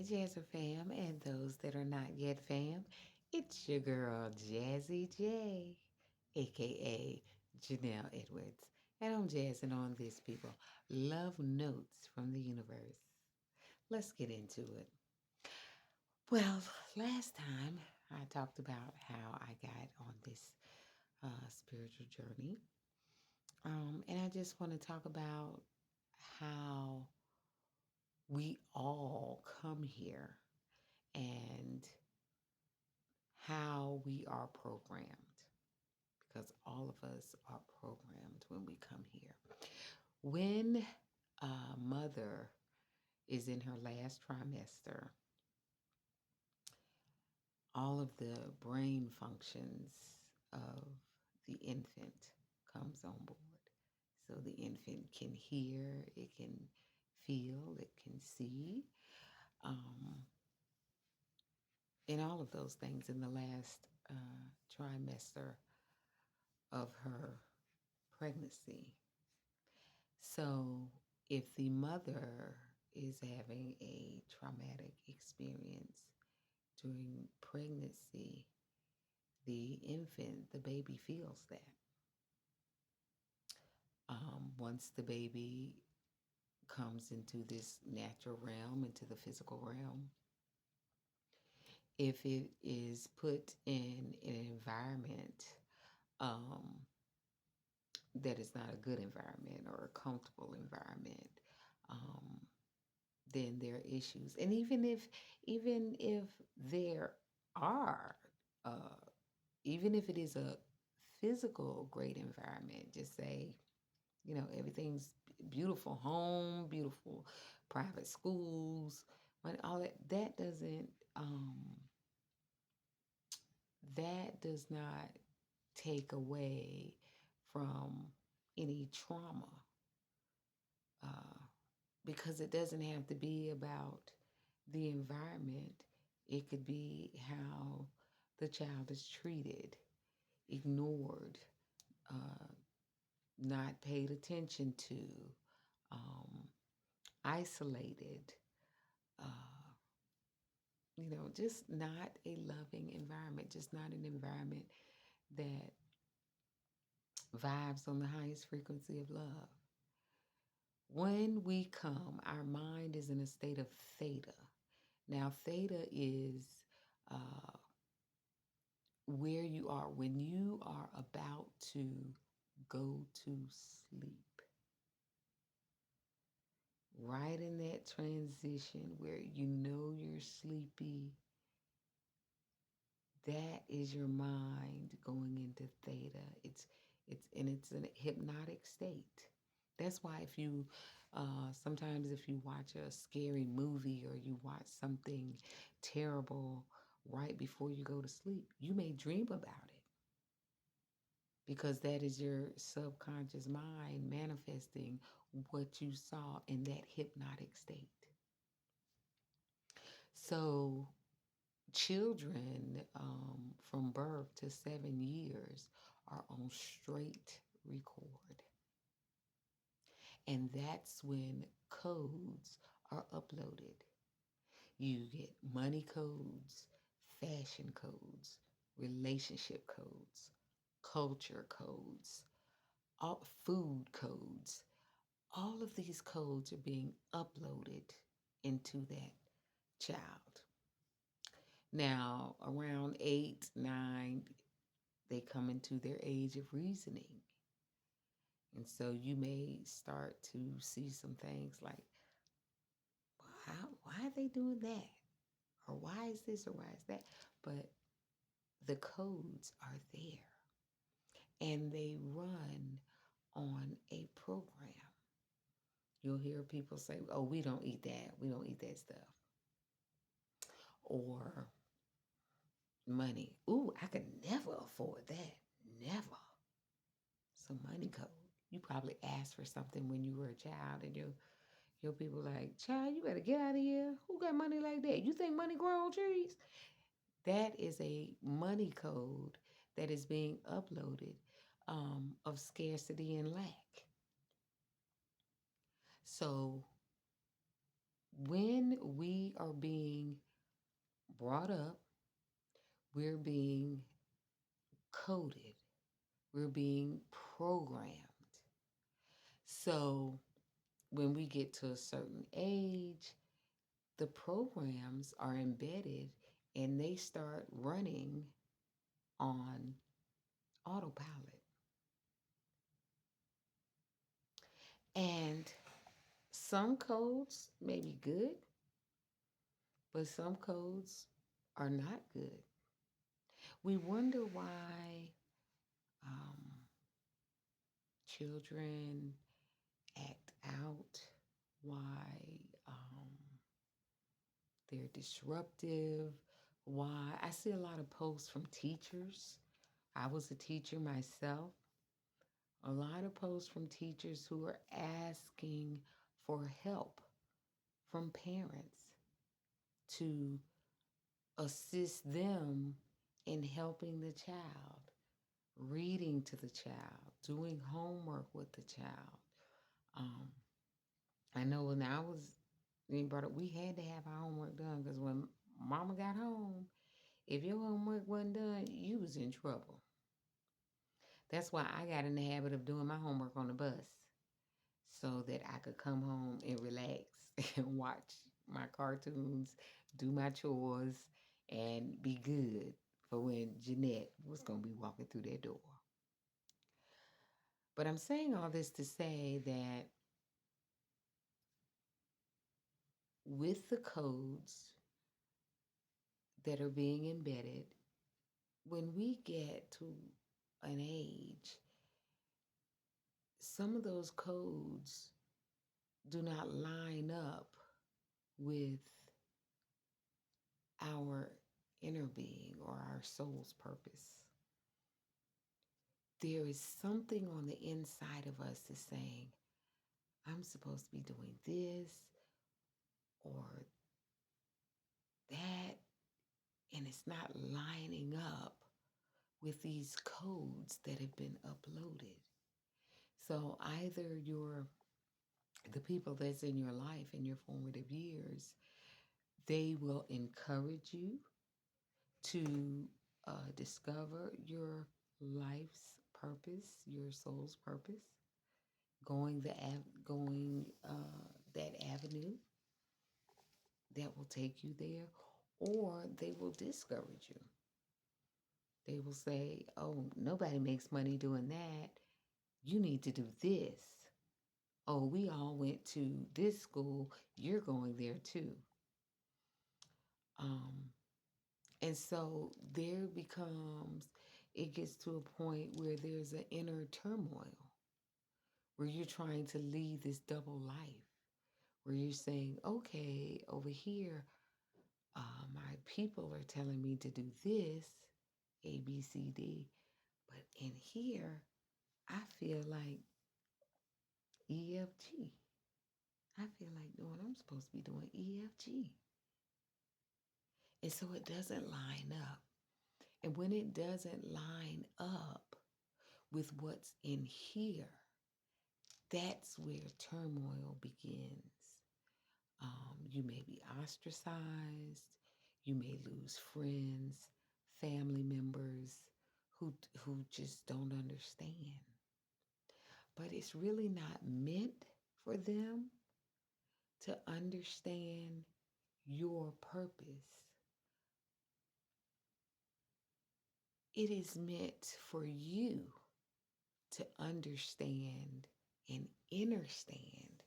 Hi, Jazzer fam, and those that are not yet fam. It's your girl, Jazzy J, aka Janelle Edwards, and I'm jazzing on this, people. Love notes from the universe. Let's get into it. Well, last time I talked about how I got on this spiritual journey, and I just want to talk about how we all come here and how we are programmed, because all of us are programmed when we come here. When a mother is in her last trimester, all of the brain functions of the infant comes on board. So the infant can hear, it can feel, it can see, um, and all of those things in the last trimester of her pregnancy. So, if the mother is having a traumatic experience during pregnancy, the infant, the baby feels that. Once the baby comes into this natural realm, into the physical realm, if it is put in an environment um, that is not a good environment or a comfortable environment, um, then there are issues. And even if there are, uh, even if it is a physical great environment, just say, everything's beautiful home, beautiful private schools, but all that does not take away from any trauma, uh, because it doesn't have to be about the environment. It could be how the child is treated, ignored, uh, not paid attention to, um, isolated, uh, just not a loving environment, just not an environment that vibes on the highest frequency of love. When we come, our mind is in a state of theta. Now, theta is uh, where you are when you are about to go to sleep. Right in that transition where you know you're sleepy, that is your mind going into theta. It's a hypnotic state. That's why if you sometimes if you watch a scary movie or you watch something terrible right before you go to sleep, you may dream about it, because that is your subconscious mind manifesting what you saw in that hypnotic state. So children from birth to 7 years are on straight record. And that's when codes are uploaded. You get money codes, fashion codes, relationship codes, culture codes, all food codes. All of these codes are being uploaded into that child. Now, around 8, 9, they come into their age of reasoning. And so you may start to see some things like, why are they doing that? Or why is this or why is that? But the codes are there and they run on a program. You'll hear people say, oh, we don't eat that. We don't eat that stuff. Or money. Ooh, I could never afford that. Never. Some money code. You probably asked for something when you were a child, and your people like, child, you better get out of here. Who got money like that? You think money grow on trees? That is a money code that is being uploaded, of scarcity and lack. So when we we are being brought up, we're being coded, we're being programmed. So when we get to a certain age, the programs are embedded and they start running on autopilot. And some codes may be good, but some codes are not good. We wonder why um, children act out, why they're disruptive, why. I see a lot of posts from teachers. I was a teacher myself. A lot of posts from teachers who are asking for help from parents to assist them in helping the child, reading to the child, doing homework with the child. Um, I know when I was being brought up, we had to have our homework done because when mama got home, if your homework wasn't done, you was in trouble. That's why I got in the habit of doing my homework on the bus so that I could come home and relax and watch my cartoons, do my chores, and be good for when Jeanette was going to be walking through that door. But I'm saying all this to say that with the codes that are being embedded, when we get to an age, some of those codes do not line up with our inner being or our soul's purpose. There is something on the inside of us that's saying, I'm supposed to be doing this or that, and it's not lining up with these codes that have been uploaded. So either the people that's in your life in your formative years, they will encourage you to discover your life's purpose, your soul's purpose, going that avenue that will take you there, or they will discourage you. They will say, "Oh, nobody makes money doing that. You need to do this. Oh, we all went to this school. You're going there too." Um, and so it gets to a point where there's an inner turmoil, where you're trying to lead this double life, where you're saying, okay, over here, my people are telling me to do this, A, B, C, D, but in here, I feel like E, F, G. I feel like doing, I'm supposed to be doing E, F, G. And so it doesn't line up. And when it doesn't line up with what's in here, that's where turmoil begins. You may be ostracized. You may lose friends, family members who just don't understand. But it's really not meant for them to understand your purpose. It is meant for you to understand and understand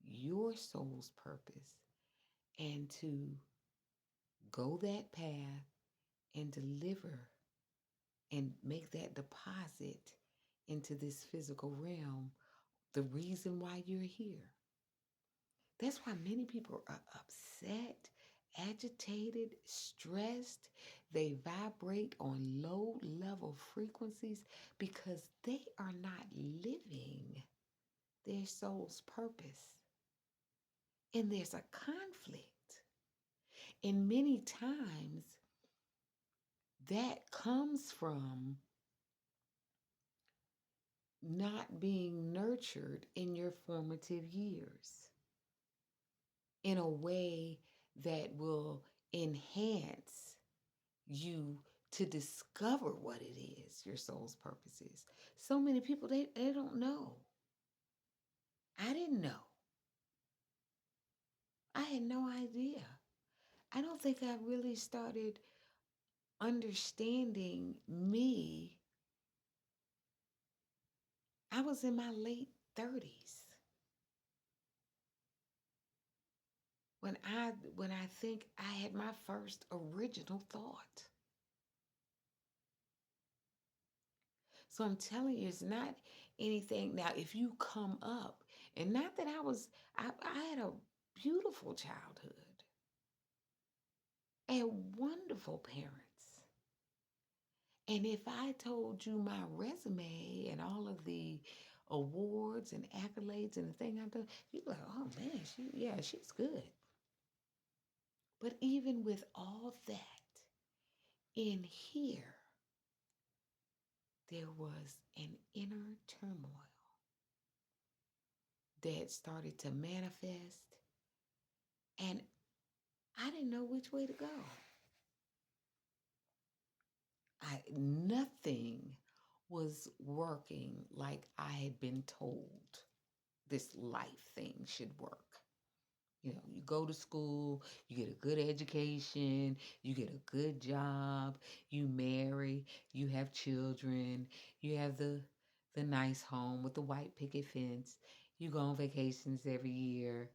your soul's purpose and to go that path and deliver and make that deposit into this physical realm, the reason why you're here. That's why many people are upset, agitated, stressed. They vibrate on low level frequencies because they are not living their soul's purpose. And there's a conflict. And many times that comes from not being nurtured in your formative years in a way that will enhance you to discover what it is your soul's purpose is. So many people, they don't know. I didn't know. I had no idea. I don't think I really started understanding me. I was in my late 30s when I think I had my first original thought. So I'm telling you, it's not anything. Now, if you come up, and not that I had a beautiful childhood. I had wonderful parents. And if I told you my resume and all of the awards and accolades and the thing I've done, you'd be like, oh man, she's good. But even with all that, in here, there was an inner turmoil that started to manifest, and I didn't know which way to go. Nothing was working like I had been told this life thing should work. You know, you go to school, you get a good education, you get a good job, you marry, you have children, you have the nice home with the white picket fence, you go on vacations every year.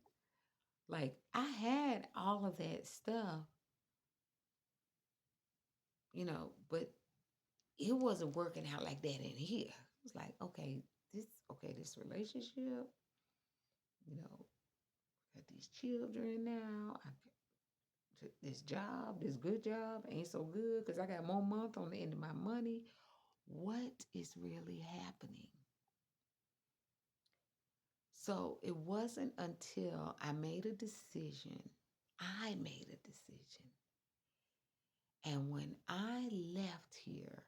Like, I had all of that stuff, but it wasn't working out like that in here. It was like, this relationship, got these children now. This job, this good job ain't so good because I got more month on the end of my money. What is really happening? So it wasn't until I made a decision. And when I left here,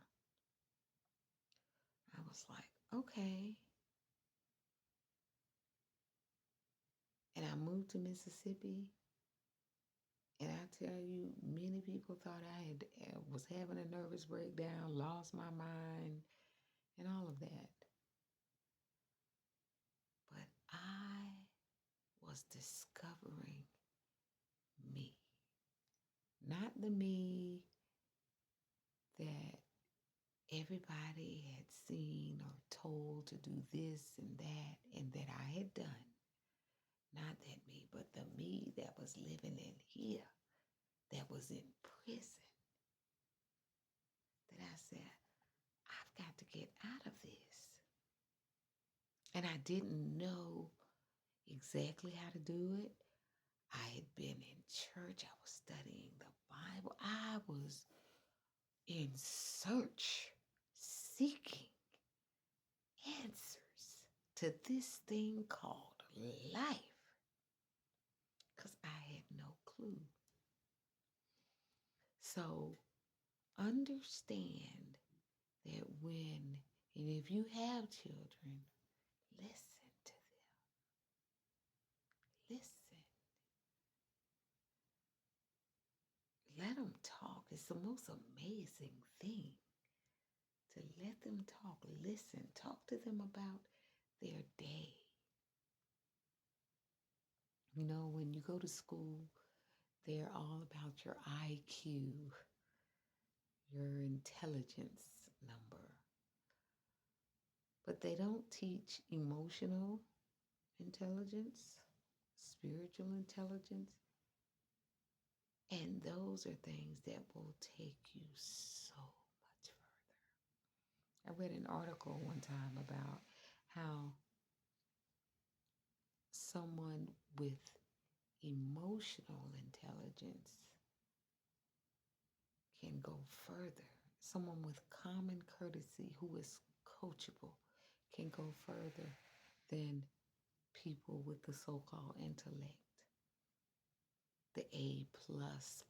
I was like, okay. And I moved to Mississippi. And I tell you, many people thought was having a nervous breakdown, lost my mind, and all of that. But I was discovering me. Not the me that everybody had seen or told to do this and that I had done. Not that me, but the me that was living in here, that was in prison. That I said, I've got to get out of this. And I didn't know exactly how to do it. I had been in church. I was studying the Bible. I was in search, seeking answers to this thing called life because I had no clue. So understand that and if you have children, listen to them. Listen. Let them talk. It's the most amazing thing to let them talk. Listen. Talk to them about their day. When you go to school, they're all about your IQ, your intelligence number. But they don't teach emotional intelligence, spiritual intelligence. And those are things that will take you so much further. I read an article one time about how someone with emotional intelligence can go further. Someone with common courtesy who is coachable can go further than people with the so-called intellect, the A plus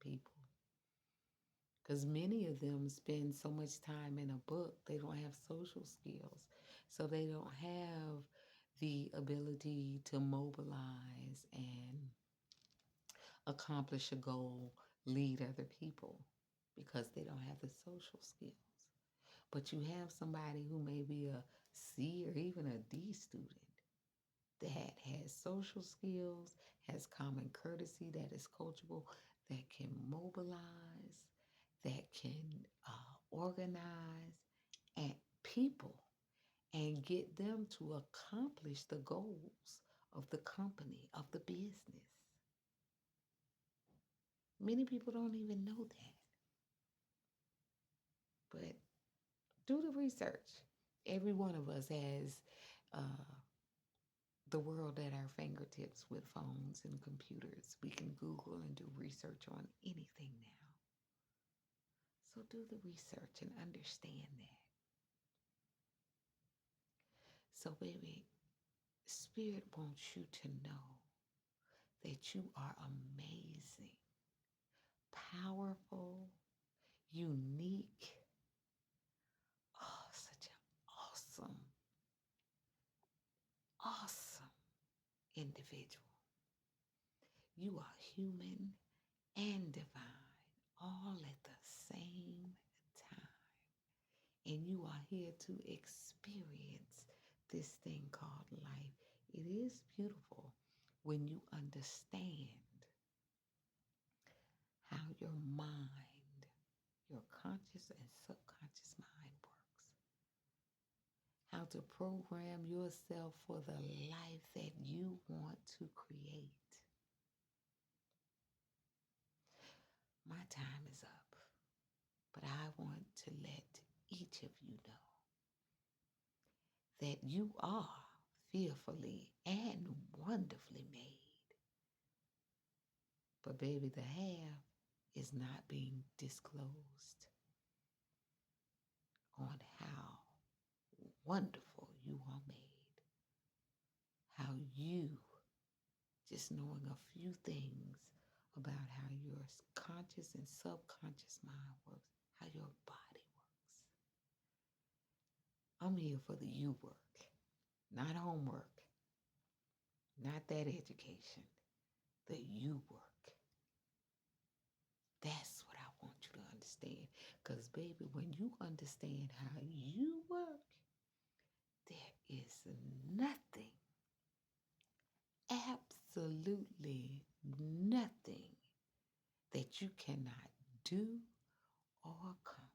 people. Because many of them spend so much time in a book, they don't have social skills. So they don't have the ability to mobilize and accomplish a goal, lead other people because they don't have the social skills. But you have somebody who may be a C or even a D student that has social skills, has common courtesy, that is coachable, that can mobilize, that can organize and people and get them to accomplish the goals of the company, of the business. Many people don't even know that. But do the research. Every one of us has uh, the world at our fingertips with phones and computers. We can Google and do research on anything now. So do the research and understand that. So, baby, Spirit wants you to know that you are amazing, powerful, unique. Oh, such an awesome, awesome individual. You are human and divine all at the same time. And you are here to experience this thing called life. It is beautiful when you understand how your mind, your conscious and subconscious mind works. How to program yourself for the life that you want to create. My time is up, but I want to let each of you know that you are fearfully and wonderfully made. But baby, the half is not being disclosed on how wonderful you are made. How you, just knowing a few things about how your conscious and subconscious mind works, how your body works. I'm here for the you work, not homework, not that education, the you work. That's what I want you to understand. Because, baby, when you understand how you work, there is nothing, absolutely nothing that you cannot do or accomplish.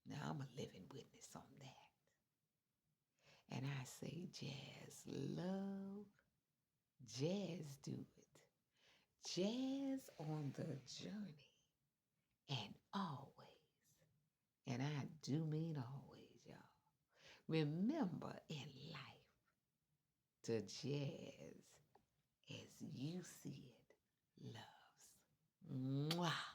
Now, I'm a living witness on that. And I say, Jazz, love, Jazz, do it. Jazz on the journey. And always, and I do mean always, y'all, remember in life to jazz as you see it loves. Mwah.